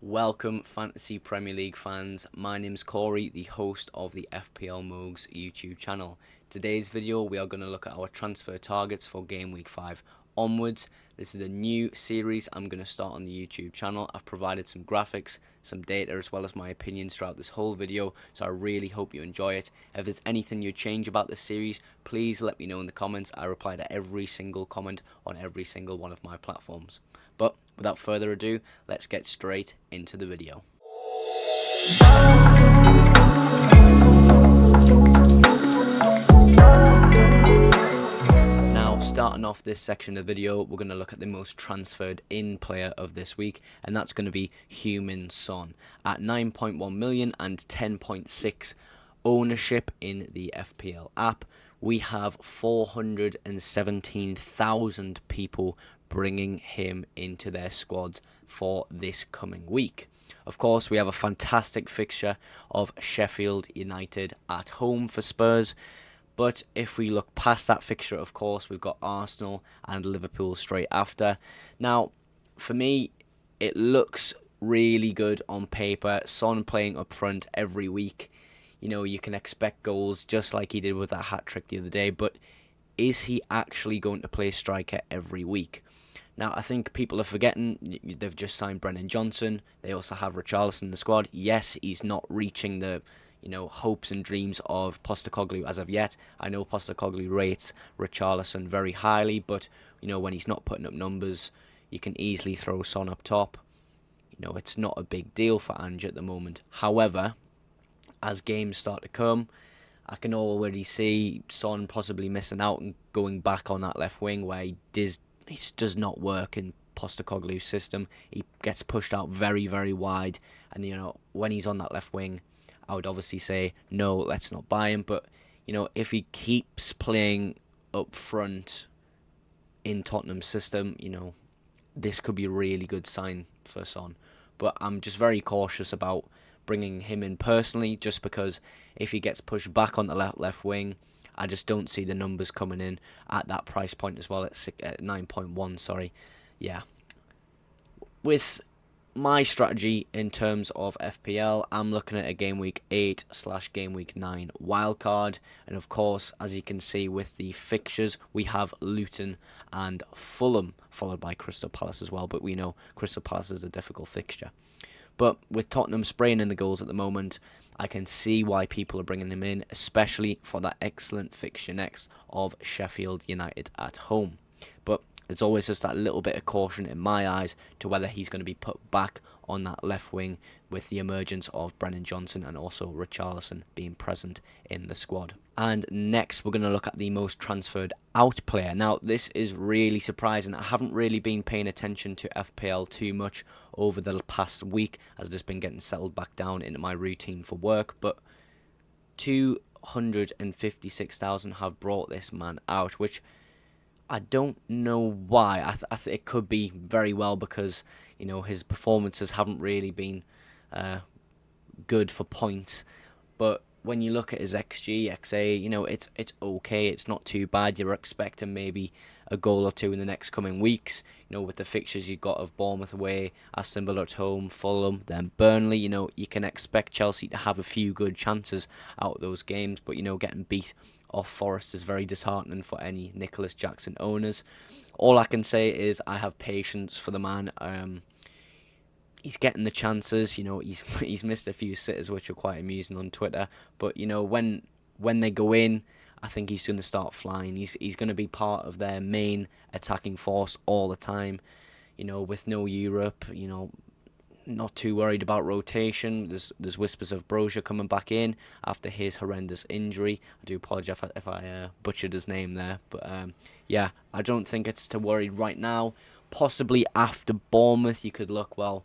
Welcome, Fantasy Premier League fans. My name's Corey, the host of the FPLmowgs YouTube channel. Today's video, we are going to look at our transfer targets for Game Week 5 onwards. This is a new series I'm going to start on the YouTube channel. I've provided some graphics, some data, as well as my opinions throughout this whole video, so I really hope you enjoy it. If there's anything you'd change about this series, please let me know in the comments. I reply to every single comment on every single one of my platforms. But without further ado, let's get straight into the video. Now, starting off this section of the video, we're going to look at the most transferred in player of this week, and that's going to be HEUNG-MIN Son at 9.1 million and 10.6 ownership in the FPL app. We have 417,000 people bringing him into their squads for this coming week. Of course, we have a fantastic fixture of Sheffield United at home for Spurs. But if we look past that fixture, of course, we've got Arsenal and Liverpool straight after. Now, for me, it looks really good on paper. Son playing up front every week. You know, you can expect goals just like he did with that hat-trick the other day. But is he actually going to play striker every week? Now, I think people are forgetting they've just signed Brennan Johnson. They also have Richarlison in the squad. Yes, he's not reaching the hopes and dreams of Postecoglou as of yet. I know Postecoglou rates Richarlison very highly, but when he's not putting up numbers, you can easily throw Son up top. It's not a big deal for Ange at the moment. However, as games start to come, I can already see Son possibly missing out and going back on that left wing where he does not work in Postecoglou's system. He gets pushed out very, very wide, and when he's on that left wing, I would obviously say no, let's not buy him. But if he keeps playing up front in Tottenham's system, this could be a really good sign for Son. But I'm just very cautious about bringing him in personally, just because if he gets pushed back on the left wing, I just don't see the numbers coming in at that price point as well, at 9.1, sorry. Yeah. With my strategy in terms of FPL, I'm looking at a Game Week 8/Game Week 9 wildcard. And of course, as you can see with the fixtures, we have Luton and Fulham, followed by Crystal Palace as well. But we know Crystal Palace is a difficult fixture. But with Tottenham spraying in the goals at the moment, I can see why people are bringing him in, especially for that excellent fixture next of Sheffield United at home. But there's always just that little bit of caution in my eyes to whether he's going to be put back on that left wing with the emergence of Brennan Johnson and also Richarlison being present in the squad. And next, we're going to look at the most transferred out player. Now, this is really surprising. I haven't really been paying attention to FPL too much over the past week, as I've just been getting settled back down into my routine for work. But 256,000 have brought this man out, which I don't know why. I think it could be very well because his performances haven't really been good for points. But when you look at his XG, XA, it's okay. It's not too bad. You're expecting maybe a goal or two in the next coming weeks. With the fixtures you've got of Bournemouth away, Aston Villa at home, Fulham, then Burnley. You can expect Chelsea to have a few good chances out of those games. But getting beat off Forest is very disheartening for any Nicholas Jackson owners. All I can say is I have patience for the man. He's getting the chances. He's missed a few sitters, which are quite amusing on Twitter. But when they go in, I think he's going to start flying. He's going to be part of their main attacking force all the time. With no Europe, not too worried about rotation. There's whispers of Brozier coming back in after his horrendous injury. I do apologise if I butchered his name there. But yeah, I don't think it's to worry right now. Possibly after Bournemouth, you could look, well,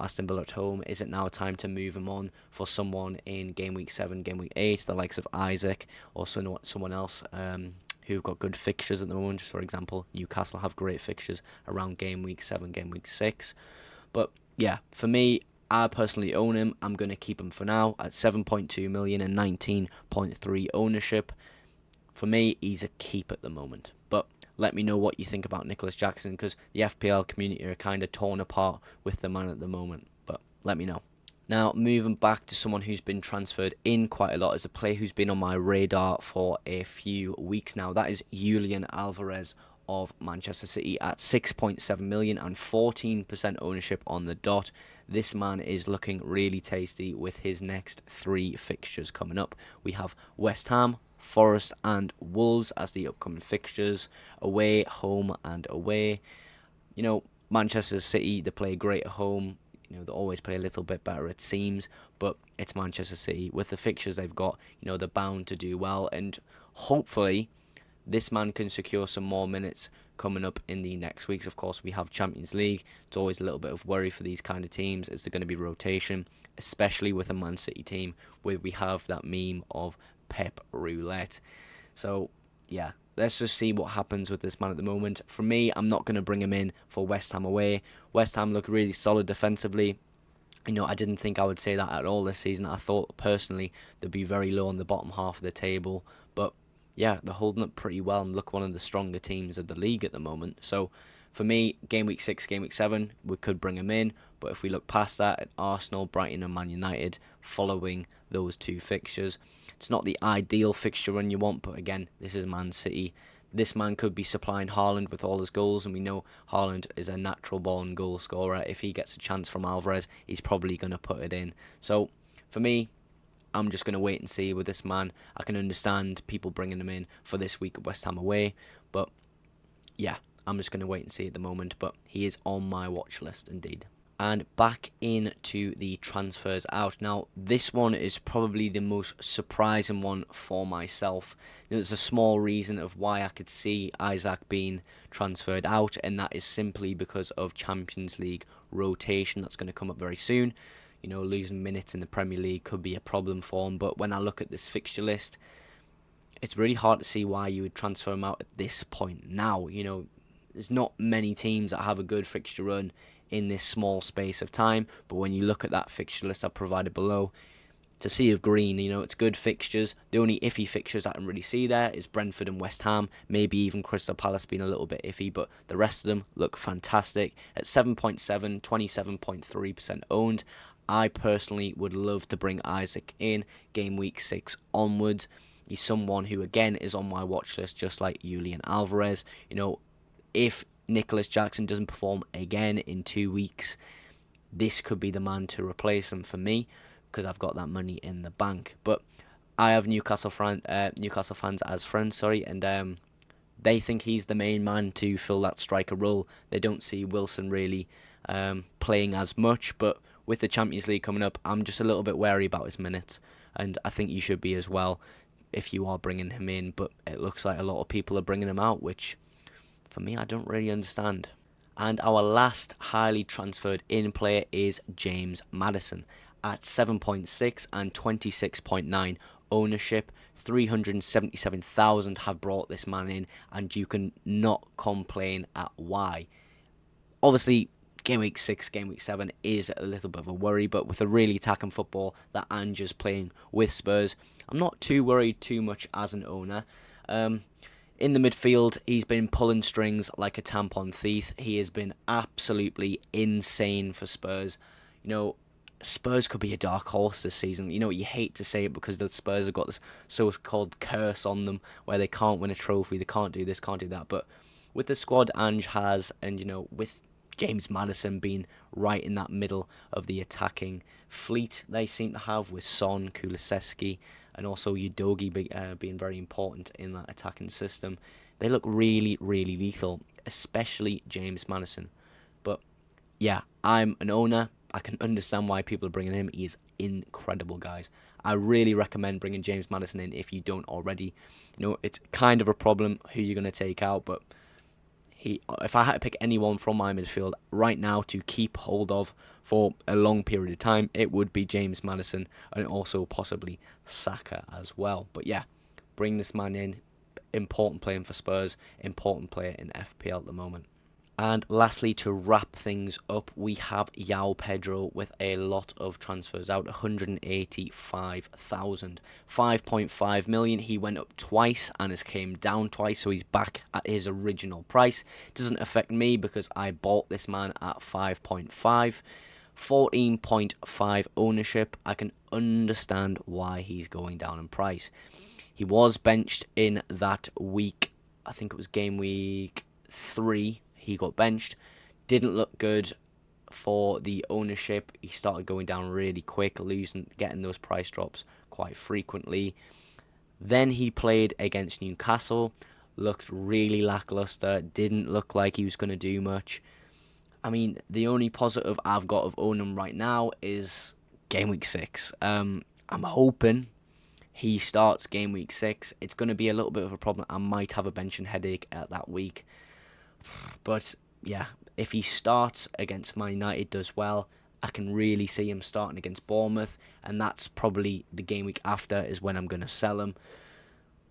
Aston Villa at home. Is it now time to move him on for someone in Game Week 7, Game Week 8, the likes of Isaac, or someone else who've got good fixtures at the moment? For example, Newcastle have great fixtures around Game Week 7, Game Week 6. But yeah, for me, I personally own him. I'm going to keep him for now at 7.2 million and 19.3 ownership. For me, he's a keep at the moment. But let me know what you think about Nicholas Jackson, because the FPL community are kind of torn apart with the man at the moment. But let me know. Now, moving back to someone who's been transferred in quite a lot, as a player who's been on my radar for a few weeks now. That is Julian Alvarez of Manchester City at 6.7 million and 14% ownership on the dot. This man is looking really tasty with his next 3 fixtures coming up. We have West Ham, Forest and Wolves as the upcoming fixtures. Away, home and away. You know, Manchester City, they play great at home. You know, they always play a little bit better, it seems, but it's Manchester City. With the fixtures they've got, you know, they're bound to do well, and hopefully this man can secure some more minutes coming up in the next weeks. Of course, we have Champions League. It's always a little bit of worry for these kind of teams. Is there going to be rotation, especially with a Man City team where we have that meme of Pep Roulette? So, yeah, let's just see what happens with this man at the moment. For me, I'm not going to bring him in for West Ham away. West Ham look really solid defensively. You know, I didn't think I would say that at all this season. I thought, personally, they'd be very low on the bottom half of the table. But, yeah, they're holding up pretty well and look one of the stronger teams of the league at the moment. So, for me, game week 6, game week 7, we could bring him in. But if we look past that, at Arsenal, Brighton and Man United, following those 2 fixtures, it's not the ideal fixture run you want, but again, this is Man City. This man could be supplying Haaland with all his goals, and we know Haaland is a natural-born goal scorer. If he gets a chance from Alvarez, he's probably going to put it in. So, for me, I'm just going to wait and see with this man. I can understand people bringing him in for this week at West Ham away, but yeah, I'm just going to wait and see at the moment, but he is on my watch list indeed. And back into the transfers out. Now, this one is probably the most surprising one for myself. There's a small reason of why I could see Isaac being transferred out, and that is simply because of Champions League rotation that's going to come up very soon. You know, losing minutes in the Premier League could be a problem for him, but when I look at this fixture list, it's really hard to see why you would transfer him out at this point now. You know, there's not many teams that have a good fixture run in this small space of time, but when you look at that fixture list I've provided below, it's a sea of green. You know, it's good fixtures. The only iffy fixtures I can really see there is Brentford and West Ham, maybe even Crystal Palace being a little bit iffy, but the rest of them look fantastic. At 7.7, 27.3% owned, I personally would love to bring Isaac in game week 6 onwards. He's someone who, again, is on my watch list, just like Julian Alvarez. You know, if Nicholas Jackson doesn't perform again in 2 weeks, this could be the man to replace him for me, because I've got that money in the bank. But I have Newcastle fans as friends, and they think he's the main man to fill that striker role. They don't see Wilson really playing as much, but with the Champions League coming up, I'm just a little bit wary about his minutes, and I think you should be as well if you are bringing him in. But it looks like a lot of people are bringing him out, which for me, I don't really understand. And our last highly transferred in player is James Maddison at 7.6 and 26.9 ownership. 377,000 have brought this man in, and you can not complain at why. Obviously, game week 6, game week 7 is a little bit of a worry, but with a really attacking football that Ange is playing with Spurs, I'm not too worried too much as an owner. In the midfield, he's been pulling strings like a tampon thief. He has been absolutely insane for Spurs. You know, Spurs could be a dark horse this season. You know, you hate to say it because the Spurs have got this so-called curse on them where they can't win a trophy, they can't do this, can't do that. But with the squad Ange has, and, you know, with James Maddison being right in that middle of the attacking fleet they seem to have, with Son, Kulusevski, and also Udogie being very important in that attacking system, they look really, really lethal, especially James Maddison. But yeah, I'm an owner. I can understand why people are bringing him. He is incredible, guys. I really recommend bringing James Maddison in if you don't already. You know, it's kind of a problem who you're going to take out, but if I had to pick anyone from my midfield right now to keep hold of for a long period of time, it would be James Maddison, and also possibly Saka as well. But yeah, bring this man in. Important player for Spurs, important player in FPL at the moment. And lastly, to wrap things up, we have João Pedro with a lot of transfers out, 185,000, 5.5 million. He went up twice and has came down twice, so he's back at his original price. Doesn't affect me because I bought this man at 5.5. 14.5 ownership. I can understand why he's going down in price. He was benched in that week. I think it was game week 3. He got benched. Didn't look good for the ownership. He started going down really quick, getting those price drops quite frequently. Then he played against Newcastle. Looked really lackluster. Didn't look like he was going to do much. I mean, the only positive I've got of owning him right now is game week 6. I'm hoping he starts game week 6. It's going to be a little bit of a problem. I might have a benching headache at that week. But yeah, if he starts against Man United, does well, I can really see him starting against Bournemouth, and that's probably the game week after is when I'm going to sell him.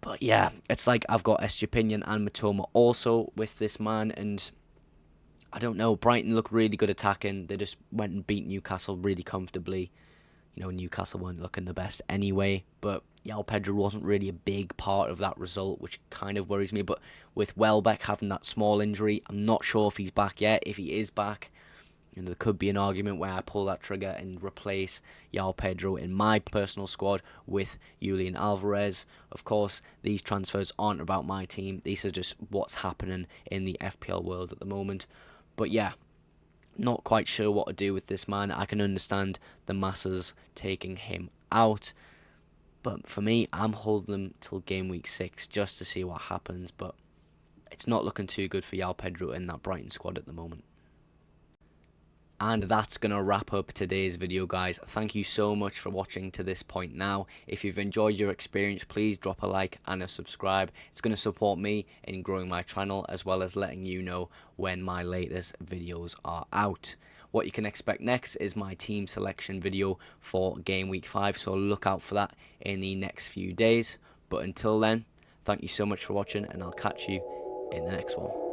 But yeah, it's like I've got Estupinian and Matoma also with this man, and I don't know, Brighton look really good attacking. They just went and beat Newcastle really comfortably. You know, Newcastle weren't looking the best anyway, but João Pedro wasn't really a big part of that result, which kind of worries me. But with Welbeck having that small injury, I'm not sure if he's back yet. If he is back, you know, there could be an argument where I pull that trigger and replace João Pedro in my personal squad with Julian Alvarez. Of course, these transfers aren't about my team. These are just what's happening in the FPL world at the moment. But yeah, not quite sure what to do with this man. I can understand the masses taking him out, but for me, I'm holding him till game week 6 just to see what happens. But it's not looking too good for João Pedro in that Brighton squad at the moment. And that's going to wrap up today's video, guys. Thank you so much for watching to this point now. If you've enjoyed your experience, please drop a like and a subscribe. It's going to support me in growing my channel, as well as letting you know when my latest videos are out. What you can expect next is my team selection video for game week 5, so look out for that in the next few days. But until then, thank you so much for watching, and I'll catch you in the next one.